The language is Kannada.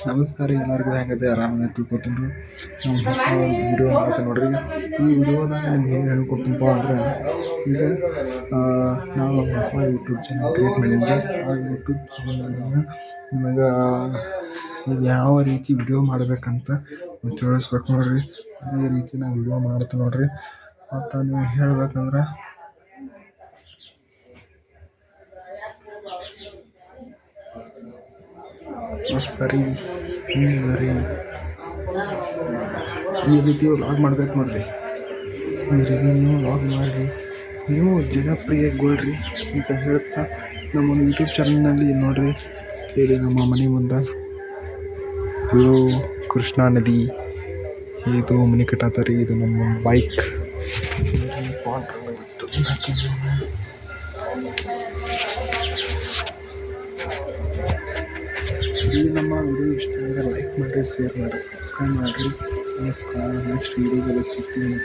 ನಮಸ್ಕಾರ ಎಲ್ಲರಿಗೂ ಹೆಂಗದೆ ಆರಾಮಾಗಿ ತಿಳ್ಕೊತೀನಿ. ನಮ್ಮ ಹೊಸ ವಿಡಿಯೋ ಮಾಡತ್ತೆ ನೋಡ್ರಿ. ಈ ವಿಡಿಯೋದಾಗ ನಿಮ್ಗೆ ಏನು ಹೇಳ್ಕೊಡ್ತೀನಪ್ಪ ಅಂದ್ರೆ, ಈಗ ನಾವು ಹೊಸ ಯೂಟ್ಯೂಬ್ ಚಾನಲ್ ಕ್ರಿಯೇಟ್ ಮಾಡಿದ್ವಿ. ಆ ಯೂಟ್ಯೂಬ್ ಚಾನಲ್ನಾಗ ನಿಮಗೆ ಯಾವ ರೀತಿ ವಿಡಿಯೋ ಮಾಡಬೇಕಂತ ತಿಳಿಸ್ಬೇಕು ನೋಡ್ರಿ. ಅದೇ ರೀತಿ ನಾವು ವಿಡಿಯೋ ಮಾಡ್ತೀವಿ ನೋಡ್ರಿ. ಮತ್ತು ನೀವು ಹೇಳ್ಬೇಕಂದ್ರೆ ಸರಿ ರೀ, ಈ ರೀತಿ ವ್ಲಾಗ್ ಮಾಡ್ಬೇಕು ನೋಡ್ರಿ. ಈ ರೀತಿ ನೀವು ವ್ಲಾಗ್ ಮಾಡಿರಿ, ನೀವು ಜನಪ್ರಿಯಗೊಳ್ರಿ ಅಂತ ಹೇಳ್ತಾ ನಮ್ಮ ಒಂದು ಯೂಟ್ಯೂಬ್ ಚಾನಲ್ನಲ್ಲಿ ನೋಡ್ರಿ. ಇಲ್ಲಿ ನಮ್ಮ ಮನೆ ಮುಂದೆ ಇದು ಕೃಷ್ಣಾ ನದಿ, ಇದು ಮನೆ ಕಟ್ಟತ್ತರಿ. ಇದು ನಮ್ಮ ಬೈಕ್. ಈ ನಮ್ಮ ವಿಡಿಯೋ ಇಷ್ಟ ಆದರೆ ಲೈಕ್ ಮಾಡಿರಿ, ಶೇರ್ ಮಾಡಿರಿ, ಸಬ್ಸ್ಕ್ರೈಬ್ ಮಾಡಿರಿ. ನಮಸ್ಕಾರ. ನೆಕ್ಸ್ಟ್ ವಿಡಿಯೋದಲ್ಲಿ ಸಿಗ್ತೀನಿ.